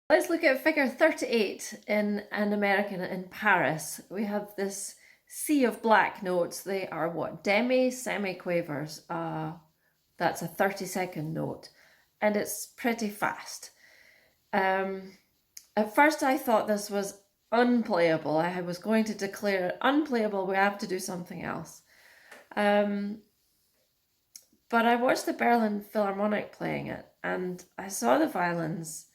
Let's look at figure 38 in an American in Paris. We have this sea of black notes. They are what? Semi-quavers. That's a 30-second note, and it's pretty fast. At first I thought this was unplayable. I was going to declare it unplayable. We have to do something else. But I watched the Berlin Philharmonic playing it, and I saw the violins.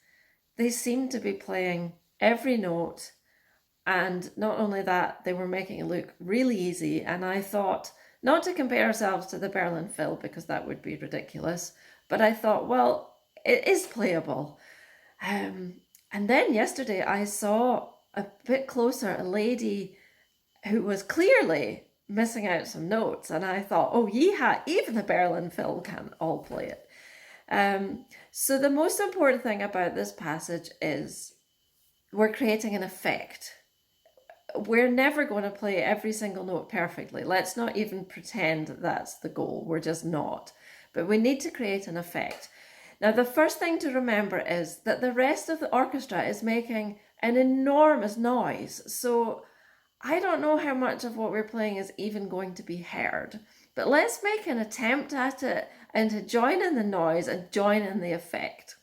They seemed to be playing every note, and not only that, they were making it look really easy. And I thought, not to compare ourselves to the Berlin Phil, because that would be ridiculous, but I thought, well, it is playable. And then yesterday I saw a bit closer a lady who was clearly missing out some notes, and I thought, oh, even the Berlin Phil can all play it. So the most important thing about this passage is we're creating an effect. We're never going to play every single note perfectly. Let's not even pretend that's the goal. We're just not. But we need to create an effect. Now, the first thing to remember is that the rest of the orchestra is making an enormous noise. So I don't know how much of what we're playing is even going to be heard. But let's make an attempt at it and to join in the noise and join in the effect.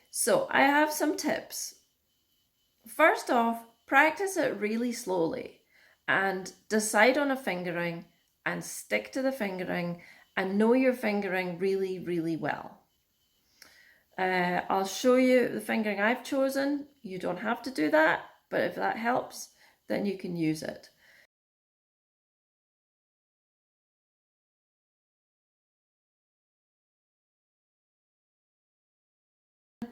So I have some tips. First off, practice it really slowly and decide on a fingering and stick to the fingering and know your fingering really, really well. I'll show you the fingering I've chosen. You don't have to do that, but if that helps, then you can use it.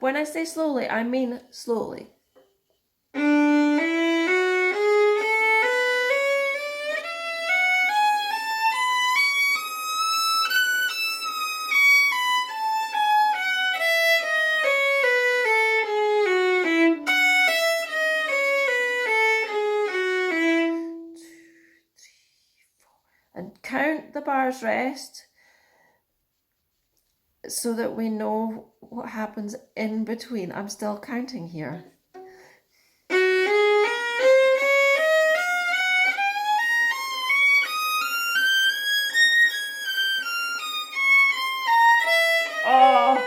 When I say slowly, I mean slowly. And count the bar's rest so that we know what happens in between. I'm still counting here. Oh,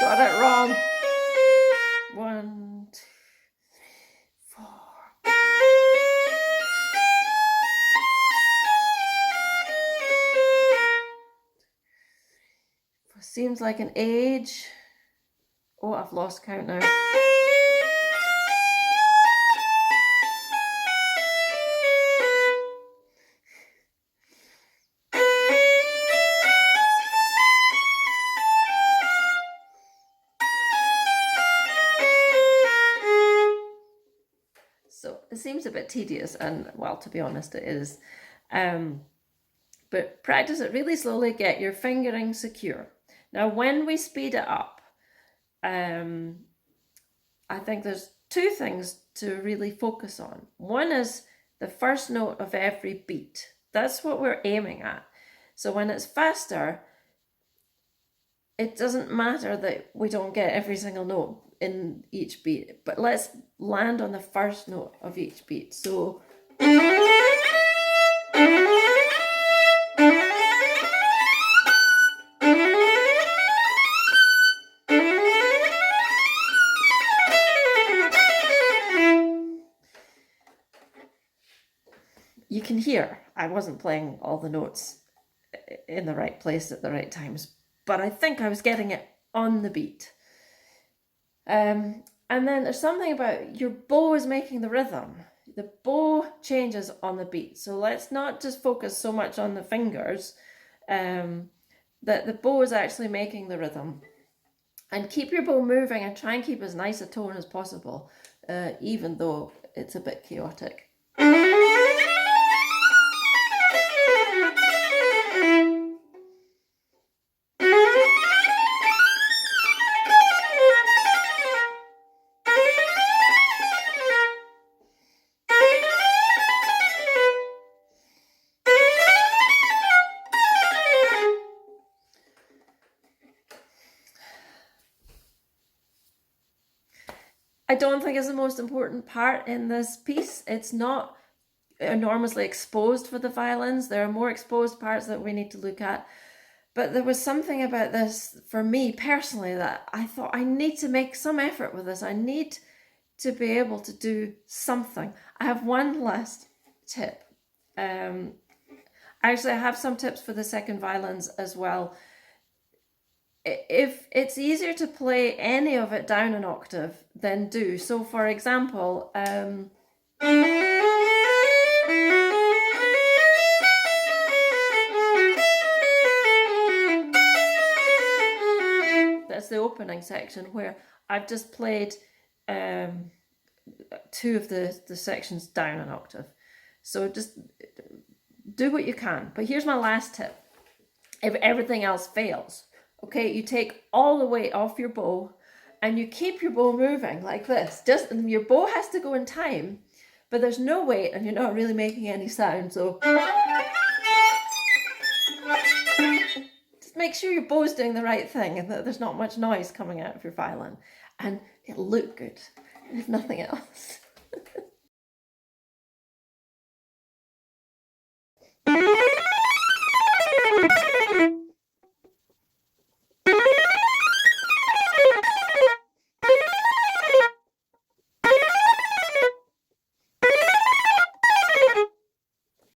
got it wrong. 1, 2, 4. Seems like an age. Oh, I've lost count now. So it seems a bit tedious, and well, to be honest, it is. But practice it really slowly, get your fingering secure. Now, when we speed it up, I think there's two things to really focus on. One is the first note of every beat. That's what we're aiming at. So when it's faster, it doesn't matter that we don't get every single note in each beat, but let's land on the first note of each beat. So you can hear I wasn't playing all the notes in the right place at the right times, but I think I was getting it on the beat. And then there's something about your bow is making the rhythm. The bow changes on the beat. So let's not just focus so much on the fingers, that the bow is actually making the rhythm. And keep your bow moving and try and keep as nice a tone as possible, even though it's a bit chaotic. I don't think is the most important part in this piece. It's not enormously exposed for the violins. There are more exposed parts that we need to look at. But there was something about this for me personally that I thought I need to make some effort with this. I need to be able to do something. I have one last tip. Actually, I have some tips for the second violins as well. If it's easier to play any of it down an octave, then do. So for example, that's the opening section where I've just played two of the sections down an octave. So just do what you can. But here's my last tip. If everything else fails, okay, you take all the weight off your bow and you keep your bow moving like this. Just your bow has to go in time, but there's no weight and you're not really making any sound. So just make sure your bow's doing the right thing and that there's not much noise coming out of your violin, and it'll look good, if nothing else.